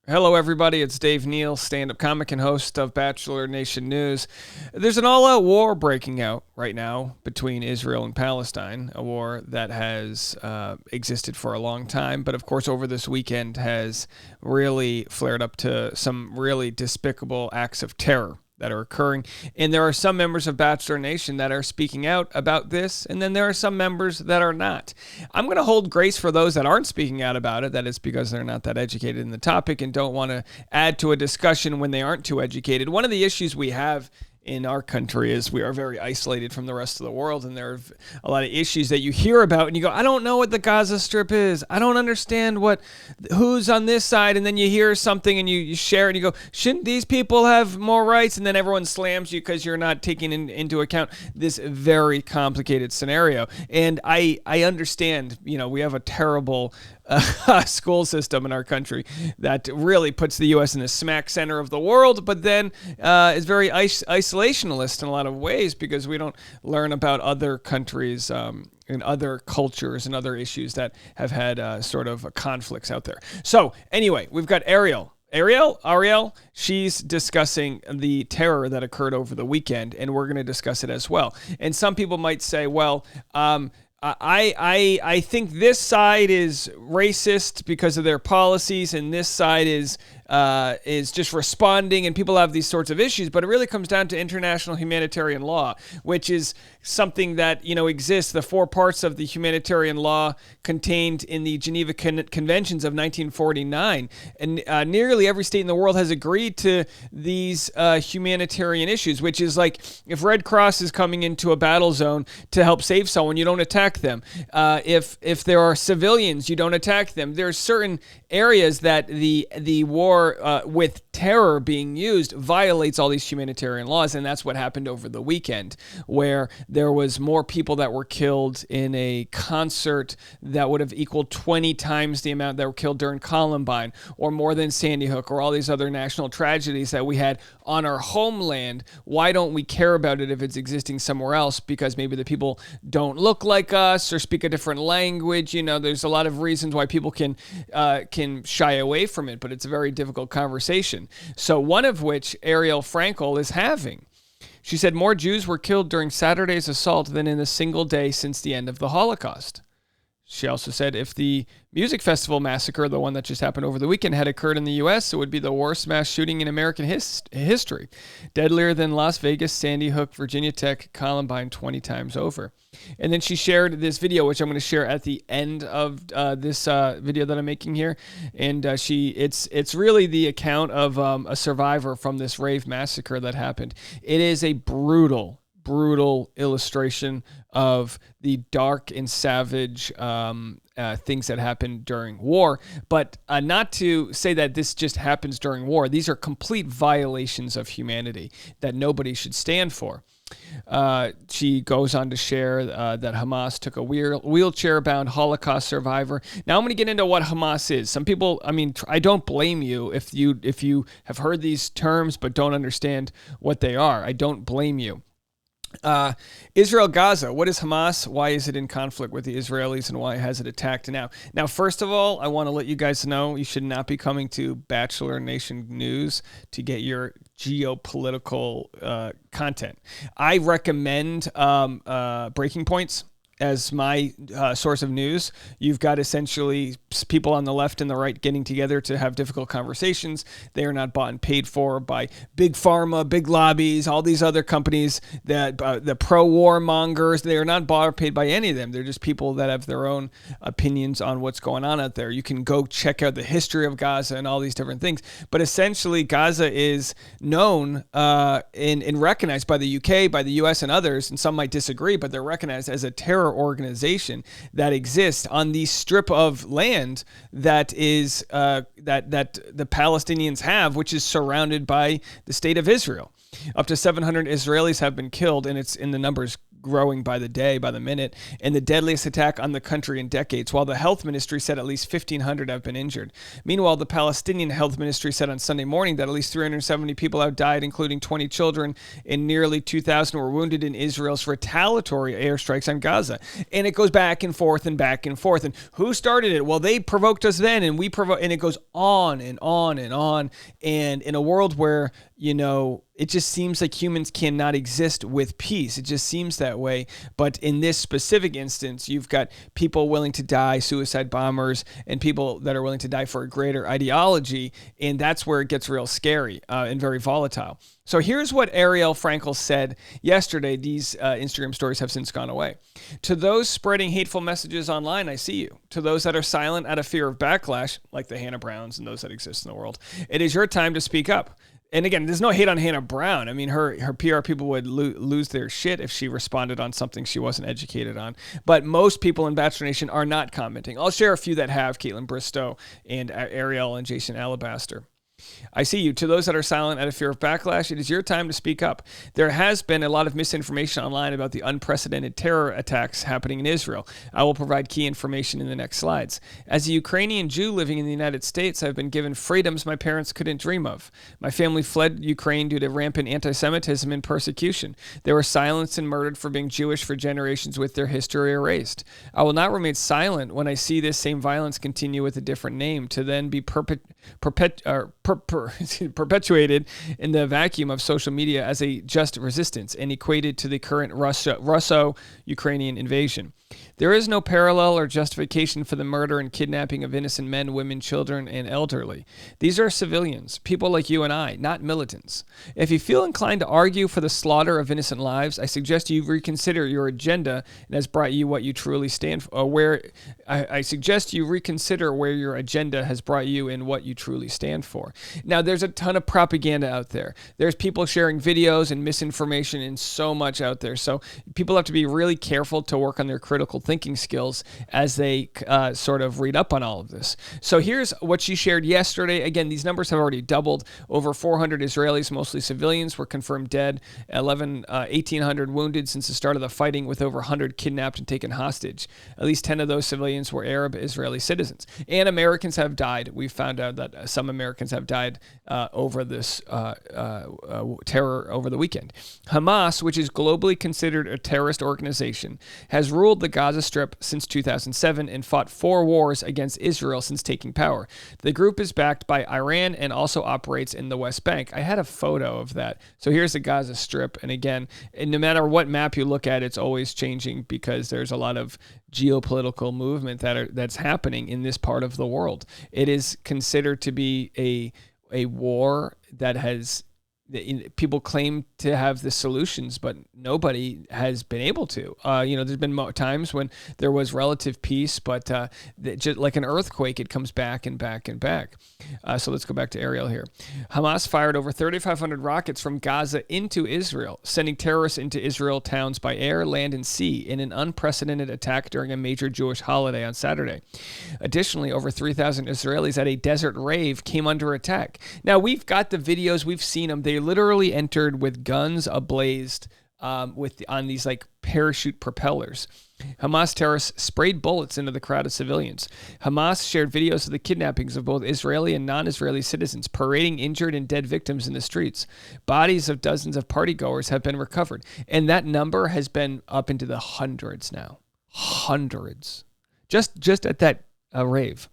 Hello, everybody. It's Dave Neal, stand-up comic and host of Bachelor Nation News. There's an all-out war breaking out right now between Israel and Palestine, a war that has existed for a long time, but of course over this weekend has really flared up to some really despicable acts of terror that are occurring. And there are some members of Bachelor Nation that are speaking out about this, and then there are some members that are not. I'm going to hold grace for those that aren't speaking out about it. That is because they're not that educated in the topic and don't want to add to a discussion when they aren't too educated. One of the issues we have in our country is we are very isolated from the rest of the world, and there are a lot of issues that you hear about and you go, I don't know what the Gaza Strip is. I don't understand who's on this side. And then you hear something and you share it and you go, shouldn't these people have more rights? And then everyone slams you because you're not taking into account this very complicated scenario. And I understand, we have a terrible school system in our country that really puts the U.S. in the smack center of the world, but then is very isolationist in a lot of ways because we don't learn about other countries and other cultures and other issues that have had sort of conflicts out there. So anyway, we've got Ariel, she's discussing the terror that occurred over the weekend, and we're going to discuss it as well. And some people might say, well, I think this side is racist because of their policies, and this side is just responding, and people have these sorts of issues. But it really comes down to international humanitarian law, which is something that exists. The four parts of the humanitarian law contained in the Geneva Conventions of 1949, and nearly every state in the world has agreed to these humanitarian issues, which is like if Red Cross is coming into a battle zone to help save someone, you don't attack them. If there are civilians, you don't attack them. There are certain areas that the war with terror being used violates all these humanitarian laws, and that's what happened over the weekend, where there was more people that were killed in a concert that would have equaled 20 times the amount that were killed during Columbine, or more than Sandy Hook, or all these other national tragedies that we had on our homeland. Why don't we care about it if it's existing somewhere else? Because maybe the people don't look like us or speak a different language. There's a lot of reasons why people can shy away from it, but it's a very difficult conversation. So one of which Ariel Frankel is having. She said more Jews were killed during Saturday's assault than in a single day since the end of the Holocaust. She also said if the music festival massacre, the one that just happened over the weekend, had occurred in the U.S., it would be the worst mass shooting in American history. Deadlier than Las Vegas, Sandy Hook, Virginia Tech, Columbine 20 times over. And then she shared this video, which I'm going to share at the end of this video that I'm making here. And it's really the account of a survivor from this rave massacre that happened. It is a brutal illustration of the dark and savage things that happen during war, but not to say that this just happens during war. These are complete violations of humanity that nobody should stand for. She goes on to share that Hamas took a wheelchair-bound Holocaust survivor. Now I'm going to get into what Hamas is. Some people, I don't blame you if you have heard these terms but don't understand what they are. I don't blame you. Israel Gaza. What is Hamas? Why is it in conflict with the Israelis, and why has it attacked now? Now, first of all, I want to let you guys know you should not be coming to Bachelor Nation News to get your geopolitical content. I recommend Breaking Points as my source of news. You've got essentially people on the left and the right getting together to have difficult conversations. They are not bought and paid for by big pharma, big lobbies, all these other companies, that the pro-war mongers. They are not bought or paid by any of them. They're just people that have their own opinions on what's going on out there. You can go check out the history of Gaza and all these different things. But essentially, Gaza is known and recognized by the UK, by the US, and others, and some might disagree, but they're recognized as a terror organization that exists on the strip of land that is that the Palestinians have, which is surrounded by the state of Israel. Up to 700 Israelis have been killed, and the numbers growing by the day, by the minute, and the deadliest attack on the country in decades, while the health ministry said at least 1,500 have been injured. Meanwhile, the Palestinian health ministry said on Sunday morning that at least 370 people have died, including 20 children, and nearly 2,000 were wounded in Israel's retaliatory airstrikes on Gaza. And it goes back and forth and back and forth. And who started it? Well, they provoked us then, and we provoked, and it goes on and on and on. And in a world where, it just seems like humans cannot exist with peace. It just seems that way. But in this specific instance, you've got people willing to die, suicide bombers, and people that are willing to die for a greater ideology. And that's where it gets real scary and very volatile. So here's what Ariel Frankel said yesterday. These Instagram stories have since gone away. To those spreading hateful messages online, I see you. To those that are silent out of fear of backlash, like the Hannah Browns and those that exist in the world, it is your time to speak up. And again, there's no hate on Hannah Brown. I mean, her PR people would lose their shit if she responded on something she wasn't educated on. But most people in Bachelor Nation are not commenting. I'll share a few that have: Caitlin Bristow and Ariel and Jason Alabaster. I see you. To those that are silent out of fear of backlash, it is your time to speak up. There has been a lot of misinformation online about the unprecedented terror attacks happening in Israel. I will provide key information in the next slides. As a Ukrainian Jew living in the United States, I've been given freedoms my parents couldn't dream of. My family fled Ukraine due to rampant anti-Semitism and persecution. They were silenced and murdered for being Jewish for generations with their history erased. I will not remain silent when I see this same violence continue with a different name, to then be perpetuated in the vacuum of social media as a just resistance and equated to the current Russo-Ukrainian invasion. There is no parallel or justification for the murder and kidnapping of innocent men, women, children, and elderly. These are civilians, people like you and I, not militants. If you feel inclined to argue for the slaughter of innocent lives, I suggest you reconsider your agenda and has brought you what you truly stand for. I suggest you reconsider where your agenda has brought you and what you truly stand for. Now, there's a ton of propaganda out there. There's people sharing videos and misinformation and so much out there. So people have to be really careful to work on their critical thinking skills as they sort of read up on all of this. So here's what she shared yesterday. Again, these numbers have already doubled. Over 400 Israelis, mostly civilians, were confirmed dead. 1,800 wounded since the start of the fighting, with over 100 kidnapped and taken hostage. At least 10 of those civilians were Arab Israeli citizens. And Americans have died. We found out that some Americans have died over this terror over the weekend. Hamas, which is globally considered a terrorist organization, has ruled the Gaza Strip since 2007 and fought 4 wars against Israel since taking power. The group is backed by Iran and also operates in the West Bank. I had a photo of that. So here's the Gaza Strip. And again, no matter what map you look at, it's always changing because there's a lot of geopolitical movement that's happening in this part of the world. It is considered to be a war that has, people claim to have the solutions, but nobody has been able to. There's been times when there was relative peace, but just like an earthquake, it comes back and back and back. So let's go back to Ariel here. Hamas fired over 3,500 rockets from Gaza into Israel, sending terrorists into Israel towns by air, land, and sea in an unprecedented attack during a major Jewish holiday on Saturday. Additionally, over 3,000 Israelis at a desert rave came under attack. Now, we've got the videos. We've seen them. They literally entered with guns ablazed on these like parachute propellers. Hamas terrorists sprayed bullets into the crowd of civilians. Hamas shared videos of the kidnappings of both Israeli and non-Israeli citizens, parading injured and dead victims in the streets. Bodies of dozens of partygoers have been recovered, and that number has been up into the hundreds now. Hundreds. Just at that rave.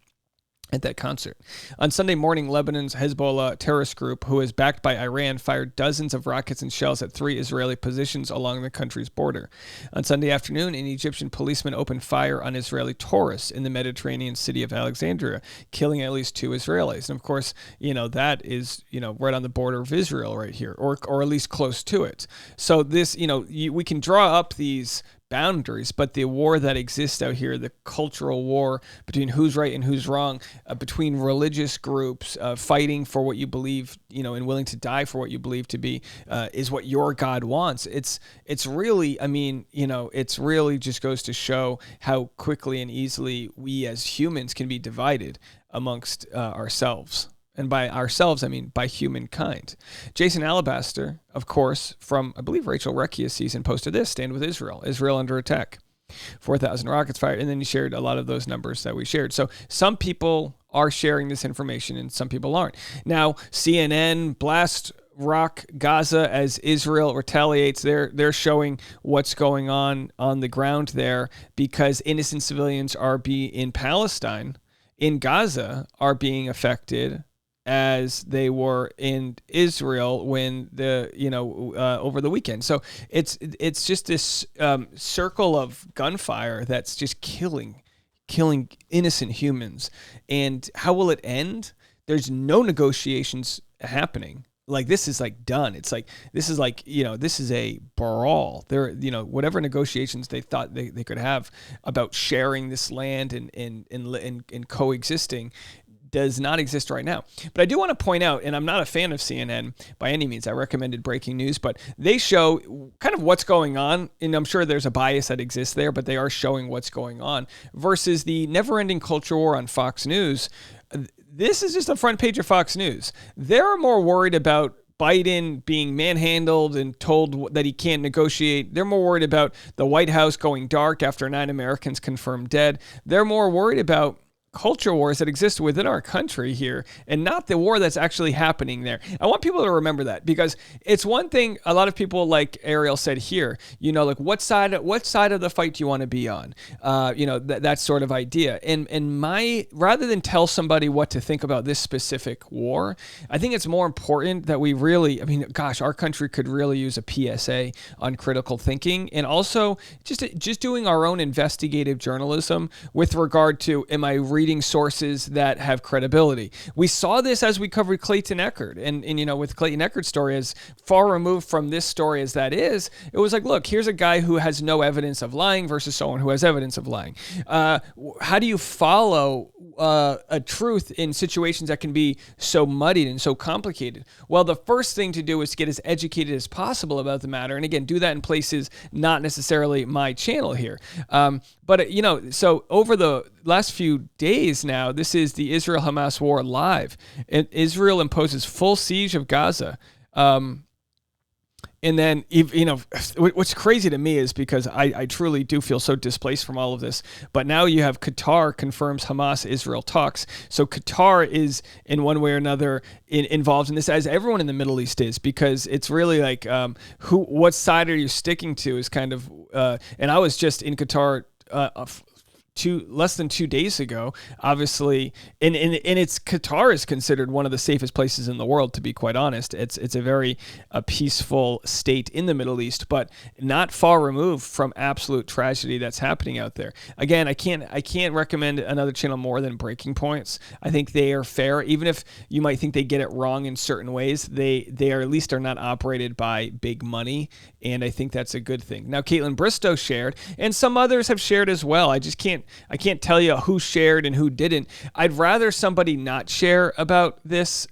At that concert. On Sunday morning, Lebanon's Hezbollah terrorist group, who is backed by Iran, fired dozens of rockets and shells at 3 Israeli positions along the country's border. On Sunday afternoon, an Egyptian policeman opened fire on Israeli tourists in the Mediterranean city of Alexandria, killing at least 2 Israelis. And of course, that is, right on the border of Israel right here, or at least close to it. So this, we can draw up these boundaries, but the war that exists out here, the cultural war between who's right and who's wrong, between religious groups fighting for what you believe, and willing to die for what you believe to be, is what your God wants. It's really, it's really just goes to show how quickly and easily we as humans can be divided amongst ourselves. And by ourselves, I mean by humankind. Jason Alabaster, of course, from, I believe, Rachel Recchia's season, posted this: Stand with Israel. Israel under attack. 4,000 rockets fired. And then he shared a lot of those numbers that we shared. So some people are sharing this information and some people aren't. Now, CNN blast rock Gaza as Israel retaliates. They're showing what's going on the ground there, because innocent civilians in Palestine, in Gaza, are being affected as they were in Israel when over the weekend. So it's just this circle of gunfire that's just killing innocent humans. And how will it end? There's no negotiations happening. Like, this is like done. It's like, this is like, this is a brawl. There, whatever negotiations they thought they could have about sharing this land and coexisting does not exist right now. But I do want to point out, and I'm not a fan of CNN by any means. I recommended breaking news, but they show kind of what's going on. And I'm sure there's a bias that exists there, but they are showing what's going on versus the never-ending culture war on Fox News. This is just the front page of Fox News. They're more worried about Biden being manhandled and told that he can't negotiate. They're more worried about the White House going dark after 9 Americans confirmed dead. They're more worried about culture wars that exist within our country here, and not the war that's actually happening there. I want people to remember that, because it's one thing. A lot of people, like Ariel said here, like what side of the fight do you want to be on? That sort of idea. And rather than tell somebody what to think about this specific war, I think it's more important that we really, our country could really use a PSA on critical thinking, and also just doing our own investigative journalism with regard to, am I reading sources that have credibility? We saw this as we covered Clayton Echard, and with Clayton Echard's story, as far removed from this story as that is, it was like, look, here's a guy who has no evidence of lying versus someone who has evidence of lying. How do you follow a truth in situations that can be so muddied and so complicated? Well, the first thing to do is to get as educated as possible about the matter, and again, do that in places not necessarily my channel here. But so over the last few days now, this is the Israel-Hamas war live. And Israel imposes full siege of Gaza. And then, what's crazy to me is, because I truly do feel so displaced from all of this, but now you have Qatar confirms Hamas-Israel talks. So Qatar is, in one way or another, involved in this, as everyone in the Middle East is, because it's really like, what side are you sticking to is kind of, and I was just in Qatar less than 2 days ago, obviously, and it's Qatar is considered one of the safest places in the world, to be quite honest. It's a very peaceful state in the Middle East, but not far removed from absolute tragedy that's happening out there. Again, I can't recommend another channel more than Breaking Points. I think they are fair, even if you might think they get it wrong in certain ways. They are, at least are not operated by big money, and I think that's a good thing. Now, Caitlin Bristow shared, and some others have shared as well. I can't tell you who shared and who didn't. I'd rather somebody not share about this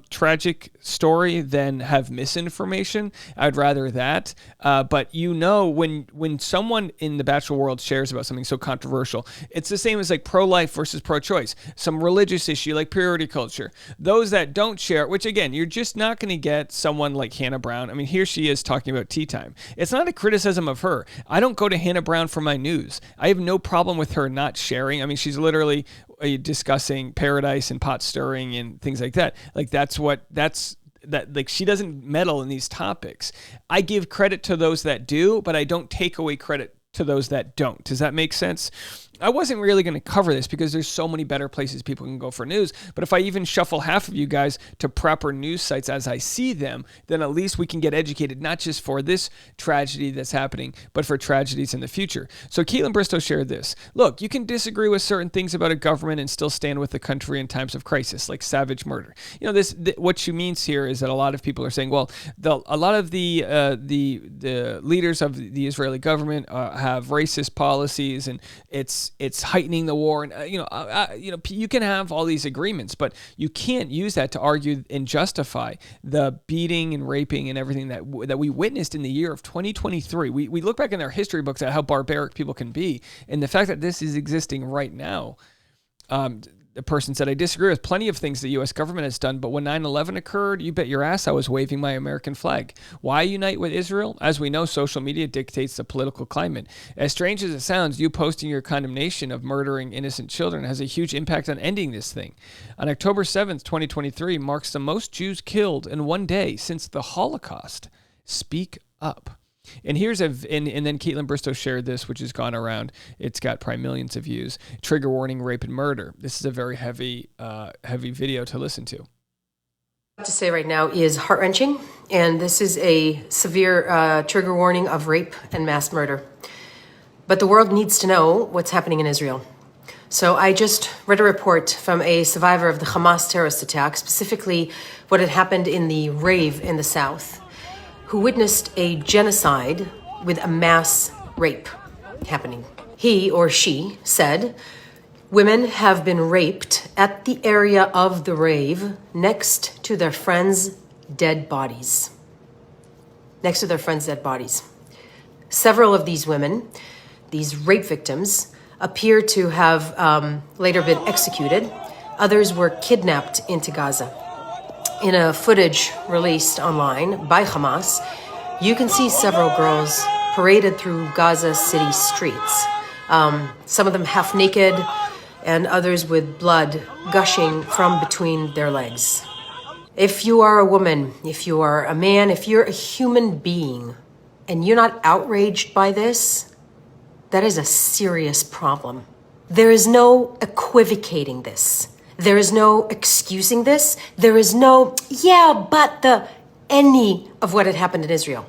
tragic story than have misinformation. I'd rather that. But when someone in the Bachelor world shares about something so controversial, it's the same as like pro-life versus pro-choice. Some religious issue like purity culture. Those that don't share, which again, you're just not going to get someone like Hannah Brown. I mean, here she is talking about tea time. It's not a criticism of her. I don't go to Hannah Brown for my news. I have no problem with her not sharing. I mean, she's literally discussing paradise and pot stirring and things like that. Like like she doesn't meddle in these topics. I give credit to those that do, but I don't take away credit to those that don't. Does that make sense? I wasn't really going to cover this because there's so many better places people can go for news. But if I even shuffle half of you guys to proper news sites as I see them, then at least we can get educated, not just for this tragedy that's happening, but for tragedies in the future. So Caitlin Bristow shared this. Look, you can disagree with certain things about a government and still stand with the country in times of crisis, like savage murder. What she means here is that a lot of people are saying, well, a lot of the leaders of the Israeli government have racist policies, and it's heightening the war, and you can have all these agreements, but you can't use that to argue and justify the beating and raping and everything that we witnessed in the year of 2023. We look back in their history books at how barbaric people can be, and the fact that this is existing right now. The person said, I disagree with plenty of things the U.S. government has done, but when 9/11 occurred, you bet your ass I was waving my American flag. Why unite with Israel? As we know, social media dictates the political climate. As strange as it sounds, you posting your condemnation of murdering innocent children has a huge impact on ending this thing. On October 7th, 2023 marks the most Jews killed in one day since the Holocaust. Speak up. And here's and then Caitlin Bristow shared this, which has gone around. It's got probably millions of views. Trigger warning: rape and murder. This is a very heavy video to listen to. To say right now is heart-wrenching, and this is a severe trigger warning of rape and mass murder. But the world needs to know what's happening in Israel. So I just read a report from a survivor of the Hamas terrorist attack, specifically what had happened in the rave in the south, who witnessed a genocide with a mass rape happening. He or she said, women have been raped at the area of the rave next to their friends' dead bodies. Next to their friends' dead bodies. Several of these women, these rape victims, appear to have later been executed. Others were kidnapped into Gaza. In a footage released online by Hamas, you can see several girls paraded through Gaza city streets. Some of them half naked and others with blood gushing from between their legs. If you are a woman, if you are a man, if you're a human being and you're not outraged by this, that is a serious problem. There is no equivocating this. There is no excusing this. There is no, any of what had happened in Israel.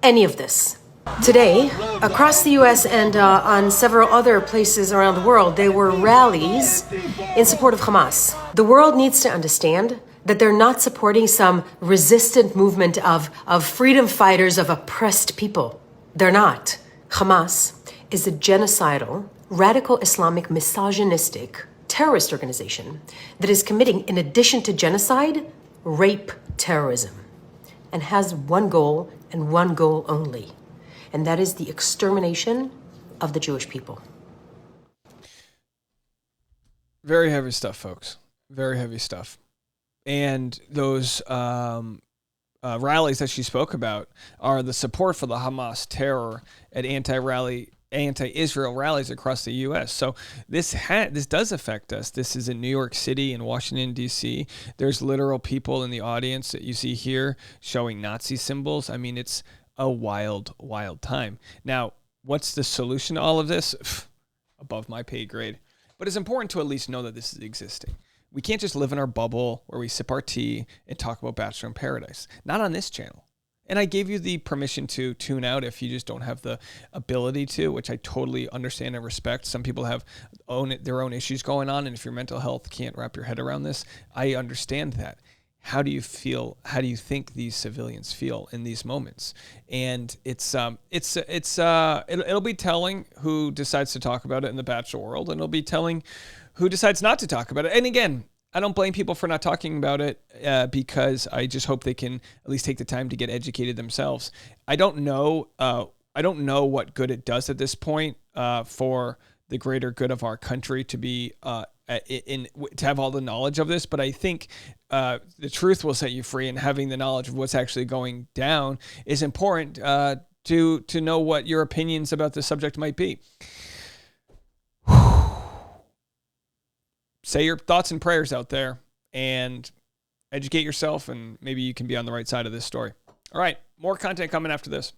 Any of this. Today, across the US and on several other places around the world, there were rallies in support of Hamas. The world needs to understand that they're not supporting some resistant movement of freedom fighters of oppressed people. They're not. Hamas is a genocidal, radical Islamic, misogynistic terrorist organization that is committing, in addition to genocide, rape terrorism, and has one goal and one goal only, and that is the extermination of the Jewish people. Very heavy stuff, folks. Very heavy stuff. And those rallies that she spoke about are the support for the Hamas terror at anti-Israel rallies across the U.S. So this does affect us. This is in New York City and Washington, D.C. There's literal people in the audience that you see here showing Nazi symbols. I mean, it's a wild, wild time. Now, what's the solution to all of this? Above my pay grade. But it's important to at least know that this is existing. We can't just live in our bubble where we sip our tea and talk about Bachelor in Paradise. Not on this channel. And I gave you the permission to tune out if you just don't have the ability to, which I totally understand and respect. Some people have their own issues going on, and if your mental health can't wrap your head around this, I understand that. How do you feel? How do you think these civilians feel in these moments? And it'll be telling who decides to talk about it in the Bachelor world, and it'll be telling who decides not to talk about it. And again, I don't blame people for not talking about it because I just hope they can at least take the time to get educated themselves. I don't know what good it does at this point for the greater good of our country to be to have all the knowledge of this. But I think the truth will set you free, and having the knowledge of what's actually going down is important to know what your opinions about the subject might be. Say your thoughts and prayers out there and educate yourself, and maybe you can be on the right side of this story. All right, more content coming after this.